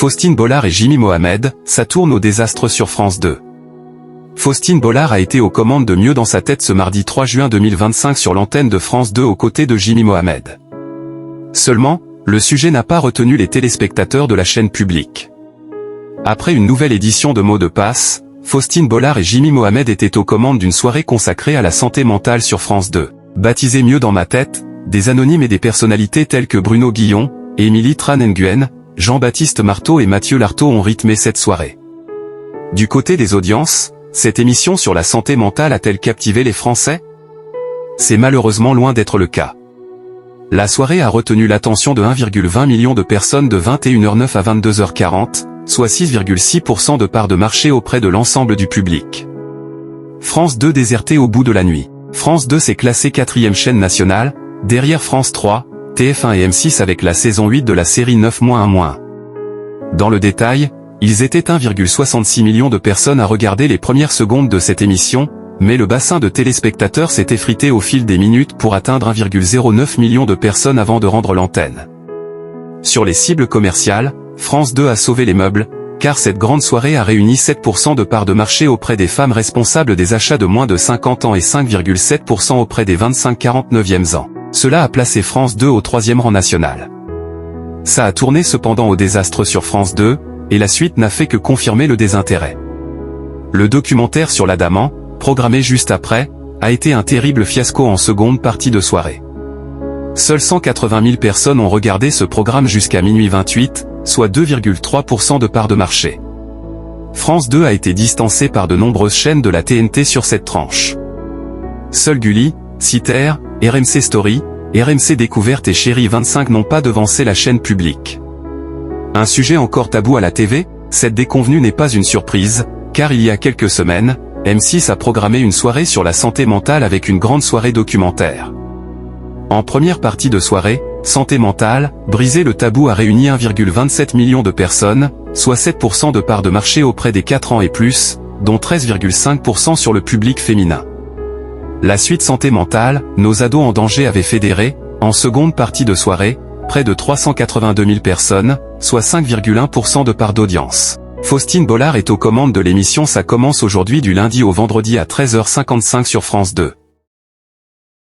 Faustine Bollard et Jimmy Mohamed, ça tourne au désastre sur France 2. Faustine Bollard a été aux commandes de Mieux dans sa tête ce mardi 3 juin 2025 sur l'antenne de France 2 aux côtés de Jimmy Mohamed. Seulement, le sujet n'a pas retenu les téléspectateurs de la chaîne publique. Après une nouvelle édition de Mots de passe, Faustine Bollard et Jimmy Mohamed étaient aux commandes d'une soirée consacrée à la santé mentale sur France 2. Baptisée Mieux dans ma tête, des anonymes et des personnalités telles que Bruno Guillon, Émilie Tran-Nguyen, Jean-Baptiste Marteau et Mathieu Lartaud ont rythmé cette soirée. Du côté des audiences, cette émission sur la santé mentale a-t-elle captivé les Français? C'est malheureusement loin d'être le cas. La soirée a retenu l'attention de 1,20 million de personnes de 21h09 à 22h40, soit 6,6% de part de marché auprès de l'ensemble du public. France 2 désertée au bout de la nuit. France 2 s'est classée 4e chaîne nationale, derrière France 3, TF1 et M6 avec la saison 8 de la série 9-1-1. Dans le détail, ils étaient 1,66 million de personnes à regarder les premières secondes de cette émission, mais le bassin de téléspectateurs s'est effrité au fil des minutes pour atteindre 1,09 million de personnes avant de rendre l'antenne. Sur les cibles commerciales, France 2 a sauvé les meubles, car cette grande soirée a réuni 7% de part de marché auprès des femmes responsables des achats de moins de 50 ans et 5,7% auprès des 25-49e ans. Cela a placé France 2 au 3e rang national. Ça a tourné cependant au désastre sur France 2, et la suite n'a fait que confirmer le désintérêt. Le documentaire sur l'Adamant, programmé juste après, a été un terrible fiasco en seconde partie de soirée. Seules 180 000 personnes ont regardé ce programme jusqu'à minuit 28, soit 2,3% de part de marché. France 2 a été distancée par de nombreuses chaînes de la TNT sur cette tranche. Seuls Gulli, Citer, RMC Story, RMC Découverte et Chérie 25 n'ont pas devancé la chaîne publique. Un sujet encore tabou à la TV, cette déconvenue n'est pas une surprise, car il y a quelques semaines, M6 a programmé une soirée sur la santé mentale avec une grande soirée documentaire. En première partie de soirée, Santé mentale, briser le tabou a réuni 1,27 million de personnes, soit 7% de part de marché auprès des 4 ans et plus, dont 13,5% sur le public féminin. La suite Santé mentale, nos ados en danger avait fédéré, en seconde partie de soirée, près de 382 000 personnes, soit 5,1% de part d'audience. Faustine Bollard est aux commandes de l'émission Ça commence aujourd'hui du lundi au vendredi à 13h55 sur France 2.